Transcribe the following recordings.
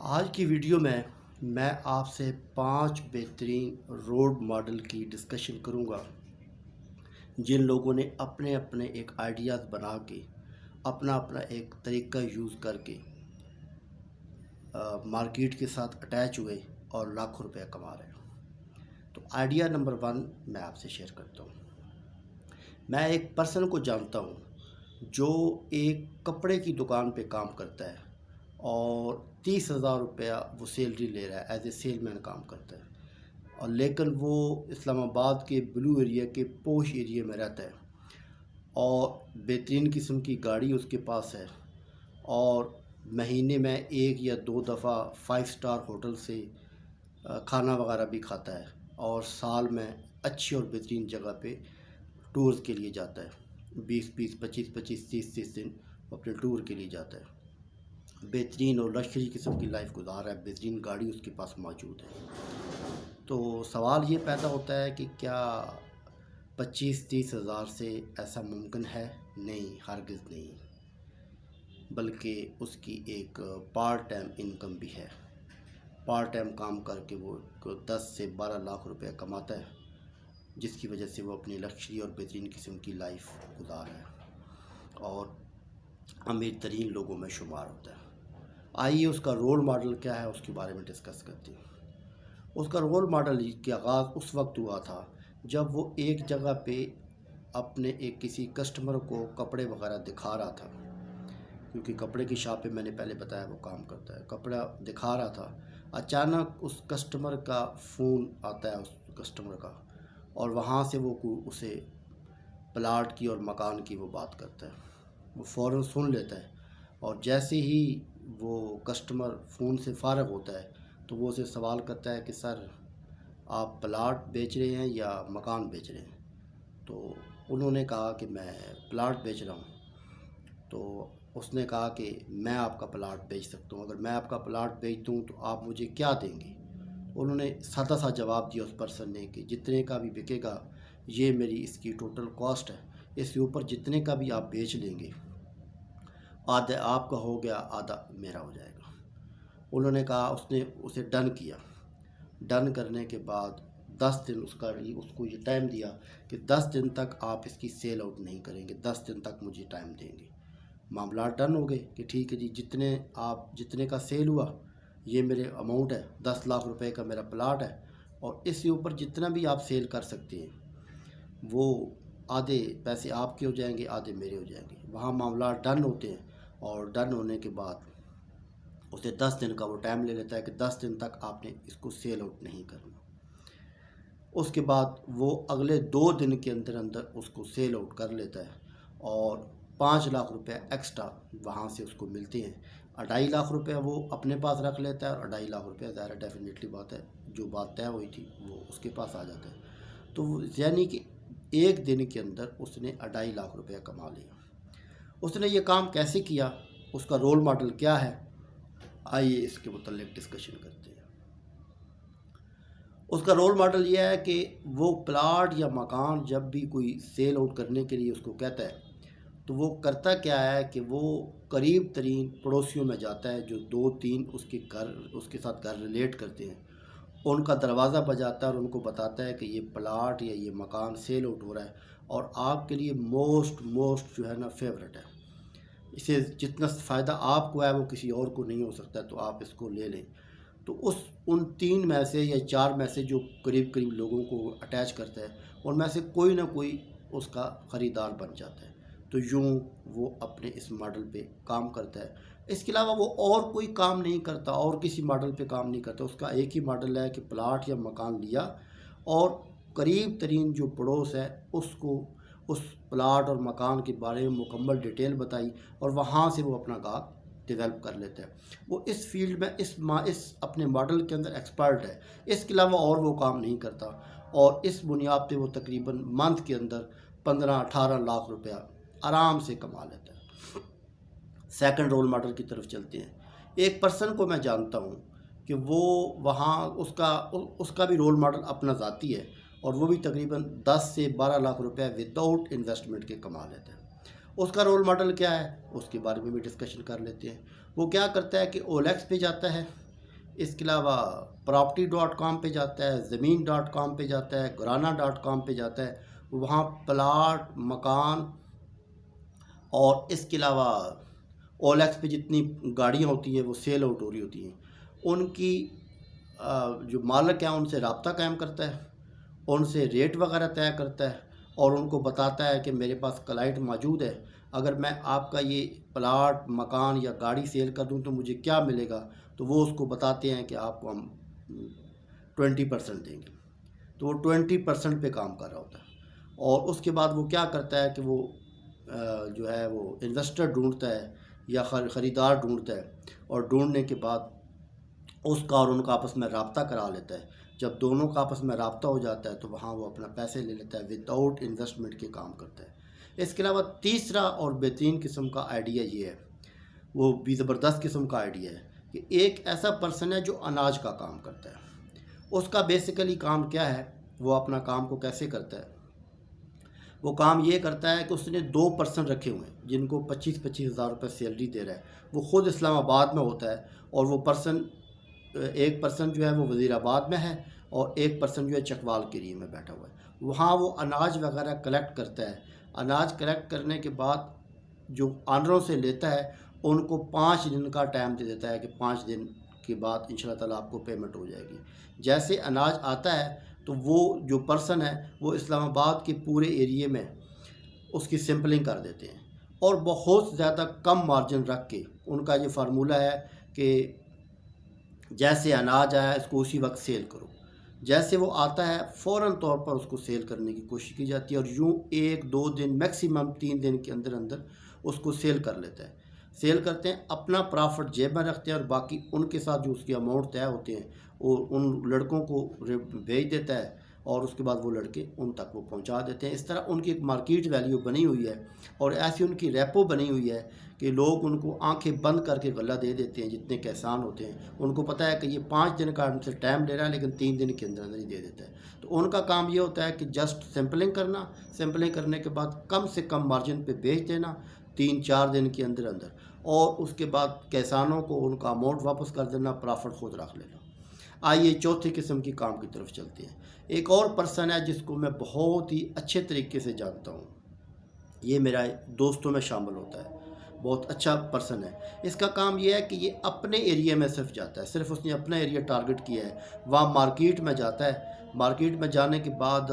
آج کی ویڈیو میں آپ سے 5 بہترین رول ماڈل کی ڈسکشن کروں گا جن لوگوں نے اپنے اپنے ایک آئیڈیاز بنا کے اپنا ایک طریقہ یوز کر کے مارکیٹ کے ساتھ اٹیچ ہوئے اور لاکھوں روپے کما رہے ہیں۔ تو آئیڈیا نمبر 1 میں آپ سے شیئر کرتا ہوں۔ میں ایک پرسن کو جانتا ہوں جو ایک کپڑے کی دکان پہ کام کرتا ہے اور 30,000 روپیہ وہ سیلری لے رہا ہے، ایز اے سیل مین کام کرتا ہے، اور لیکن وہ اسلام آباد کے بلو ایریا کے پوش ایریا میں رہتا ہے اور بہترین قسم کی گاڑی اس کے پاس ہے، اور مہینے میں 1 یا 2 دفعہ 5 اسٹار ہوٹل سے کھانا وغیرہ بھی کھاتا ہے، اور سال میں اچھی اور بہترین جگہ پہ ٹورز کے لیے جاتا ہے، 20 25 30 دن اپنے ٹور کے لیے جاتا ہے۔ بہترین اور لگژری قسم کی لائف گزار رہا ہے، بہترین گاڑی اس کے پاس موجود ہے۔ تو سوال یہ پیدا ہوتا ہے کہ کیا 25-30 ہزار سے ایسا ممکن ہے؟ نہیں، ہرگز نہیں، بلکہ اس کی ایک پارٹ ٹائم انکم بھی ہے۔ پارٹ ٹائم کام کر کے وہ 10 سے 12 لاکھ روپے کماتا ہے، جس کی وجہ سے وہ اپنی لگژری اور بہترین قسم کی لائف گزار رہا ہے اور امیر ترین لوگوں میں شمار ہوتا ہے۔ آئیے اس کا رول ماڈل کیا ہے اس کے بارے میں ڈسکس کرتے ہیں۔ اس کا رول ماڈل کی آغاز اس وقت ہوا تھا جب وہ ایک جگہ پہ اپنے ایک کسی کسٹمر کو کپڑے وغیرہ دکھا رہا تھا، کیونکہ کپڑے کی شاپ پہ میں نے پہلے بتایا وہ کام کرتا ہے، کپڑا دکھا رہا تھا۔ اچانک اس کسٹمر کا فون آتا ہے، اس کسٹمر کا، اور وہاں سے وہ اسے پلاٹ کی اور مکان کی وہ بات کرتا ہے۔ وہ فوراً سن لیتا ہے، اور جیسے ہی وہ کسٹمر فون سے فارغ ہوتا ہے تو وہ اسے سوال کرتا ہے کہ سر آپ پلاٹ بیچ رہے ہیں یا مکان بیچ رہے ہیں؟ تو انہوں نے کہا کہ میں پلاٹ بیچ رہا ہوں۔ تو اس نے کہا کہ میں آپ کا پلاٹ بیچ سکتا ہوں، اگر میں آپ کا پلاٹ بیچ دوں تو آپ مجھے کیا دیں گے؟ انہوں نے سادہ سا جواب دیا اس پرسن نے کہ جتنے کا بھی بکے گا یہ میری اس کی ٹوٹل کاسٹ ہے، اس کے اوپر جتنے کا بھی آپ بیچ لیں گے آدھا آپ کا ہو گیا، آدھا میرا ہو جائے گا۔ انہوں نے کہا، اس نے اسے ڈن کیا۔ ڈن کرنے کے بعد 10 دن اس کو یہ ٹائم دیا کہ 10 دن تک آپ اس کی سیل آؤٹ نہیں کریں گے، 10 دن تک مجھے ٹائم دیں گے۔ معاملات ڈن ہو گئے کہ ٹھیک ہے جی، جتنے کا سیل ہوا یہ میرے اماؤنٹ ہے، 10 لاکھ روپے کا میرا پلاٹ ہے، اور اس کے اوپر جتنا بھی آپ سیل کر سکتے ہیں وہ آدھے پیسے آپ کے ہو جائیں گے، آدھے میرے ہو جائیں گے۔ وہاں معاملات ڈن ہوتے ہیں، اور ڈن ہونے کے بعد اسے 10 دن کا وہ ٹائم لے لیتا ہے کہ 10 دن تک آپ نے اس کو سیل آؤٹ نہیں کرنا۔ اس کے بعد وہ اگلے 2 دن کے اندر اس کو سیل آؤٹ کر لیتا ہے، اور 5 لاکھ روپے ایکسٹرا وہاں سے اس کو ملتے ہیں۔ 2.5 لاکھ روپے وہ اپنے پاس رکھ لیتا ہے، اور 2.5 لاکھ روپے ظاہر ڈیفینیٹلی بات ہے، جو بات طے ہوئی تھی وہ اس کے پاس آ جاتا ہے۔ تو یعنی کہ ایک دن کے اندر اس نے 2.5 لاکھ روپے کما لیا۔ اس نے یہ کام کیسے کیا، اس کا رول ماڈل کیا ہے، آئیے اس کے متعلق ڈسکشن کرتے ہیں۔ اس کا رول ماڈل یہ ہے کہ وہ پلاٹ یا مکان جب بھی کوئی سیل آؤٹ کرنے کے لیے اس کو کہتا ہے تو وہ کرتا کیا ہے کہ وہ قریب ترین پڑوسیوں میں جاتا ہے جو 2-3 اس کے ساتھ گھر ریلیٹ کرتے ہیں، ان کا دروازہ بجاتا ہے اور ان کو بتاتا ہے کہ یہ پلاٹ یا یہ مکان سیل آؤٹ ہو رہا ہے، اور آپ کے لیے موسٹ جو ہے نا فیوریٹ ہے، اسے جتنا فائدہ آپ کو ہے وہ کسی اور کو نہیں ہو سکتا، تو آپ اس کو لے لیں۔ تو ان 3 میں سے یا 4 میں سے جو قریب لوگوں کو اٹیچ کرتا ہے، ان میں سے کوئی نہ کوئی اس کا خریدار بن جاتا ہے۔ تو یوں وہ اپنے اس ماڈل پہ کام کرتا ہے۔ اس کے علاوہ وہ اور کوئی کام نہیں کرتا، اور کسی ماڈل پہ کام نہیں کرتا۔ اس کا ایک ہی ماڈل ہے کہ پلاٹ یا مکان لیا اور قریب ترین جو پڑوس ہے اس کو اس پلاٹ اور مکان کے بارے میں مکمل ڈیٹیل بتائی، اور وہاں سے وہ اپنا گاہک ڈیولپ کر لیتا ہے۔ وہ اس فیلڈ میں اس اپنے ماڈل کے اندر ایکسپرٹ ہے، اس کے علاوہ اور وہ کام نہیں کرتا، اور اس بنیاد پہ وہ تقریباً منتھ کے اندر 15-18 لاکھ روپیہ آرام سے کما لیتا ہے۔ سیکنڈ رول ماڈل کی طرف چلتے ہیں۔ ایک پرسن کو میں جانتا ہوں کہ وہ وہاں اس کا بھی رول ماڈل اپنا ذاتی ہے، اور وہ بھی تقریباً 10 سے 12 لاکھ روپے وداؤٹ انویسٹمنٹ کے کما لیتا ہے۔ اس کا رول ماڈل کیا ہے، اس کے بارے میں بھی ڈسکشن کر لیتے ہیں۔ وہ کیا کرتا ہے کہ OLX پہ جاتا ہے، اس کے علاوہ property.com پہ جاتا ہے، زمین.com پہ جاتا ہے، گرانا.com پہ جاتا ہے، وہاں پلاٹ، مکان اور اس کے علاوہ OLX پہ جتنی گاڑیاں ہوتی ہیں وہ سیل آؤٹ ہو رہی ہوتی ہیں، ان کی جو مالک ہیں ان سے رابطہ قائم کرتا ہے، ان سے ریٹ وغیرہ طے کرتا ہے اور ان کو بتاتا ہے کہ میرے پاس کلائنٹ موجود ہے، اگر میں آپ کا یہ پلاٹ، مکان یا گاڑی سیل کر دوں تو مجھے کیا ملے گا، تو وہ اس کو بتاتے ہیں کہ آپ کو ہم 20% دیں گے، تو وہ 20% پہ کام کر رہا ہوتا ہے۔ اور اس کے بعد وہ کیا کرتا ہے کہ وہ جو ہے وہ انویسٹر ڈھونڈتا ہے یا خریدار ڈھونڈتا ہے، اور ڈھونڈنے کے بعد اس کا اور ان کا آپس میں رابطہ کرا لیتا ہے۔ جب دونوں کا آپس میں رابطہ ہو جاتا ہے تو وہاں وہ اپنا پیسے لے لیتا ہے، وداؤٹ انویسٹمنٹ کے کام کرتا ہے۔ اس کے علاوہ تیسرا اور بہترین قسم کا آئیڈیا یہ ہے، وہ بھی زبردست قسم کا آئیڈیا ہے کہ ایک ایسا پرسن ہے جو اناج کا کام کرتا ہے۔ اس کا بیسیکلی کام کیا ہے، وہ اپنا کام کو کیسے کرتا ہے؟ وہ کام یہ کرتا ہے کہ اس نے 2 پرسن رکھے ہوئے ہیں جن کو 25-25 ہزار روپے سیلری دے رہا ہے، وہ خود اسلام آباد میں ہوتا ہے، اور وہ ایک پرسن جو ہے وہ وزیر آباد میں ہے اور ایک پرسن جو ہے چکوال کے ایریا میں بیٹھا ہوا ہے۔ وہاں وہ اناج وغیرہ کلیکٹ کرتا ہے، اناج کلیکٹ کرنے کے بعد جو آنروں سے لیتا ہے ان کو 5 دن کا ٹائم دے دیتا ہے کہ 5 دن کے بعد انشاءاللہ تعالیٰ آپ کو پیمنٹ ہو جائے گی۔ جیسے اناج آتا ہے تو وہ جو پرسن ہے وہ اسلام آباد کے پورے ایریے میں اس کی سیمپلنگ کر دیتے ہیں، اور بہت زیادہ کم مارجن رکھ کے ان کا یہ فارمولہ ہے کہ جیسے اناج آیا اس کو اسی وقت سیل کرو، جیسے وہ آتا ہے فوراً طور پر اس کو سیل کرنے کی کوشش کی جاتی ہے، اور یوں 1-2 دن میکسیمم 3 دن کے اندر اندر اس کو سیل کر لیتا ہے۔ سیل کرتے ہیں، اپنا پرافٹ جیب میں رکھتے ہیں، اور باقی ان کے ساتھ جو اس کی اماؤنٹ طے ہوتے ہیں وہ ان لڑکوں کو بھیج دیتا ہے، اور اس کے بعد وہ لڑکے ان تک وہ پہنچا دیتے ہیں۔ اس طرح ان کی ایک مارکیٹ ویلیو بنی ہوئی ہے، اور ایسی ان کی ریپو بنی ہوئی ہے کہ لوگ ان کو آنکھیں بند کر کے غلہ دے دیتے ہیں، جتنے کسان ہوتے ہیں ان کو پتہ ہے کہ یہ 5 دن کا ان سے ٹائم لے رہا ہے لیکن 3 دن کے اندر اندر ہی دے دیتا ہے۔ تو ان کا کام یہ ہوتا ہے کہ جسٹ سیمپلنگ کرنا، سیمپلنگ کرنے کے بعد کم سے کم مارجن پہ بیچ دینا 3-4 دن کے اندر اندر، اور اس کے بعد کسانوں کو ان کا اماؤنٹ واپس کر دینا، پرافٹ خود رکھ لینا۔ آئیے چوتھی قسم کی کام کی طرف چلتے ہیں۔ ایک اور پرسن ہے جس کو میں بہت ہی اچھے طریقے سے جانتا ہوں، یہ میرا دوستوں میں شامل ہوتا ہے، بہت اچھا پرسن ہے۔ اس کا کام یہ ہے کہ یہ اپنے ایریا میں صرف جاتا ہے، صرف اس نے اپنا ایریا ٹارگٹ کیا ہے، وہاں مارکیٹ میں جاتا ہے، مارکیٹ میں جانے کے بعد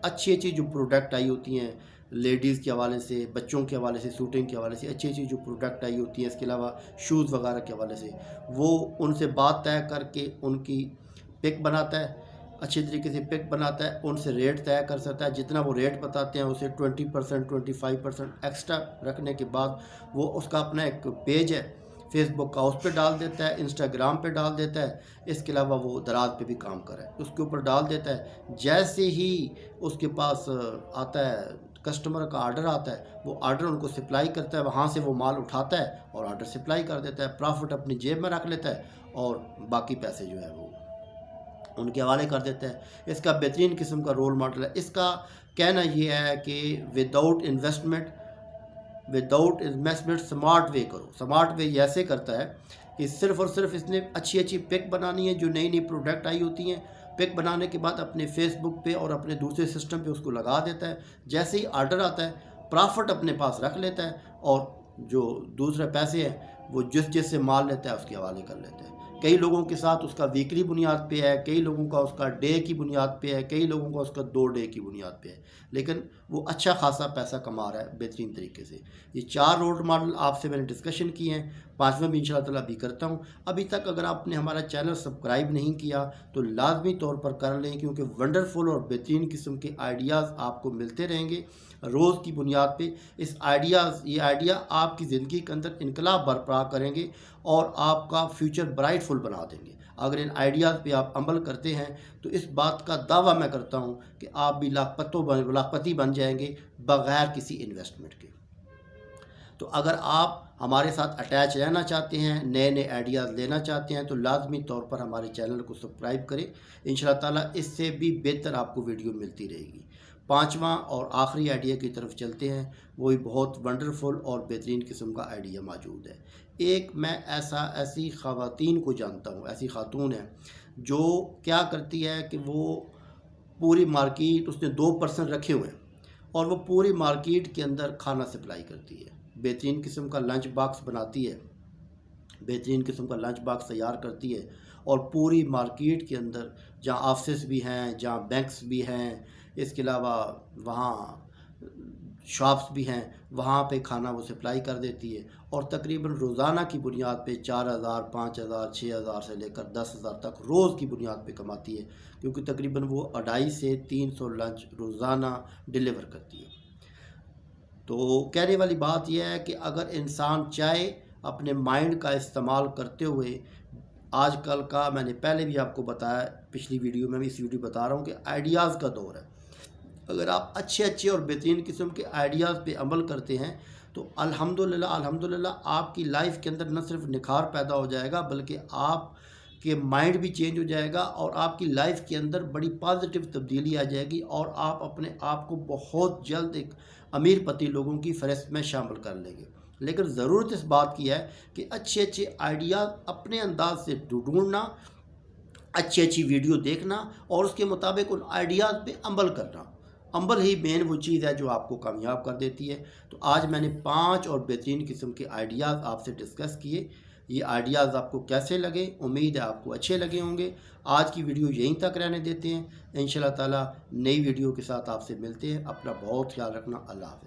اچھی اچھی جو پروڈکٹ آئی ہوتی ہیں لیڈیز کے حوالے سے، بچوں کے حوالے سے، سوٹنگ کے حوالے سے اچھی اچھی جو پروڈکٹ آئی ہوتی ہیں، اس کے علاوہ شوز وغیرہ کے حوالے سے، وہ ان سے بات طے کر کے ان کی پک بناتا ہے، اچھی طریقے سے پک بناتا ہے، ان سے ریٹ طے کر سکتا ہے، جتنا وہ ریٹ بتاتے ہیں اسے 20% 25% ایکسٹرا رکھنے کے بعد وہ اس کا اپنا ایک پیج ہے فیس بک کا، اس پہ ڈال دیتا ہے، انسٹاگرام پہ ڈال دیتا ہے، اس کے علاوہ وہ دراز پہ بھی کام کر رہا ہے، اس کے اوپر ڈال دیتا ہے۔ جیسے ہی اس کے پاس آتا ہے کسٹمر کا آرڈر آتا ہے، وہ آرڈر ان کو سپلائی کرتا ہے، وہاں سے وہ مال اٹھاتا ہے اور آرڈر سپلائی کر دیتا ہے، پرافٹ اپنی جیب میں رکھ لیتا ہے، اور باقی پیسے جو ہے وہ ان کے حوالے کر دیتا ہے۔ اس کا بہترین قسم کا رول ماڈل ہے۔ اس کا کہنا یہ ہے کہ وداؤٹ انویسٹمنٹ سمارٹ وے کرو۔ سمارٹ وے یہ ایسے کرتا ہے کہ صرف اور صرف اس نے اچھی اچھی پک بنانی ہے، جو نئی نئی پروڈکٹ آئی ہوتی ہیں، پک بنانے کے بعد اپنے فیس بک پہ اور اپنے دوسرے سسٹم پہ اس کو لگا دیتا ہے، جیسے ہی آرڈر آتا ہے پرافٹ اپنے پاس رکھ لیتا ہے، اور جو دوسرے پیسے ہیں وہ جس سے مال لیتا ہے اس کے حوالے کر لیتا ہے۔ کئی لوگوں کے ساتھ اس کا ویکلی بنیاد پہ ہے، کئی لوگوں کا اس کا ڈے کی بنیاد پہ ہے، کئی لوگوں کا اس کا 2 ڈے کی بنیاد پہ ہے، لیکن وہ اچھا خاصا پیسہ کما رہا ہے بہترین طریقے سے۔ یہ 4 رول ماڈل آپ سے میں نے ڈسکشن کی ہیں، 5واں بھی انشاءاللہ تعالیٰ بھی کرتا ہوں۔ ابھی تک اگر آپ نے ہمارا چینل سبسکرائب نہیں کیا تو لازمی طور پر کر لیں، کیونکہ ونڈرفل اور بہترین قسم کے آئیڈیاز آپ کو ملتے رہیں گے روز کی بنیاد پہ۔ یہ آئیڈیا آپ کی زندگی کے اندر انقلاب برپا کریں گے اور آپ کا فیوچر برائٹ فل بنا دیں گے۔ اگر ان آئیڈیاز پہ آپ عمل کرتے ہیں تو اس بات کا دعویٰ میں کرتا ہوں کہ آپ بھی لاکھپتی بن جائیں گے بغیر کسی انویسٹمنٹ کے۔ تو اگر آپ ہمارے ساتھ اٹیچ رہنا چاہتے ہیں، نئے نئے آئیڈیاز لینا چاہتے ہیں، تو لازمی طور پر ہمارے چینل کو سبسکرائب کریں۔ انشاءاللہ تعالیٰ اس سے بھی بہتر آپ کو ویڈیو ملتی رہے گی۔ 5واں اور آخری آئیڈیا کی طرف چلتے ہیں، وہی بہت ونڈرفل اور بہترین قسم کا آئیڈیا موجود ہے۔ ایک میں ایسی خواتین کو جانتا ہوں، ایسی خاتون ہے جو کیا کرتی ہے کہ وہ پوری مارکیٹ، اس نے 2% رکھے ہوئے ہیں اور وہ پوری مارکیٹ کے اندر کھانا سپلائی کرتی ہے، بہترین قسم کا لنچ باکس بناتی ہے، بہترین قسم کا لنچ باکس تیار کرتی ہے اور پوری مارکیٹ کے اندر جہاں آفسز بھی ہیں، جہاں بینکس بھی ہیں، اس کے علاوہ وہاں شاپس بھی ہیں، وہاں پہ کھانا وہ سپلائی کر دیتی ہے اور تقریباً روزانہ کی بنیاد پہ 4,000 5,000 6,000 سے لے کر 10,000 تک روز کی بنیاد پہ کماتی ہے، کیونکہ تقریباً وہ 250 سے 300 لنچ روزانہ ڈیلیور کرتی ہے۔ تو کہنے والی بات یہ ہے کہ اگر انسان چاہے اپنے مائنڈ کا استعمال کرتے ہوئے، آج کل کا میں نے پہلے بھی آپ کو بتایا، پچھلی ویڈیو میں بھی اس ویڈیو بتا رہا ہوں کہ آئیڈیاز کا دور ہے، اگر آپ اچھے اور بہترین قسم کے آئیڈیاز پہ عمل کرتے ہیں تو الحمدللہ آپ کی لائف کے اندر نہ صرف نکھار پیدا ہو جائے گا بلکہ آپ کے مائنڈ بھی چینج ہو جائے گا اور آپ کی لائف کے اندر بڑی پازیٹیو تبدیلی آ جائے گی اور آپ اپنے آپ کو بہت جلد ایک امیر پتی لوگوں کی فہرست میں شامل کر لیں گے۔ لیکن ضرورت اس بات کی ہے کہ اچھے آئیڈیاز اپنے انداز سے ڈھونڈنا، اچھی ویڈیو دیکھنا اور اس کے مطابق ان آئیڈیاز پہ عمل کرنا۔ عمل ہی مین وہ چیز ہے جو آپ کو کامیاب کر دیتی ہے۔ تو آج میں نے 5 اور بہترین قسم کے آئیڈیاز آپ سے ڈسکس کیے۔ یہ آئیڈیاز آپ کو کیسے لگے؟ امید ہے آپ کو اچھے لگے ہوں گے۔ آج کی ویڈیو یہیں تک رہنے دیتے ہیں، انشاءاللہ تعالی نئی ویڈیو کے ساتھ آپ سے ملتے ہیں۔ اپنا بہت خیال رکھنا، اللہ حافظ۔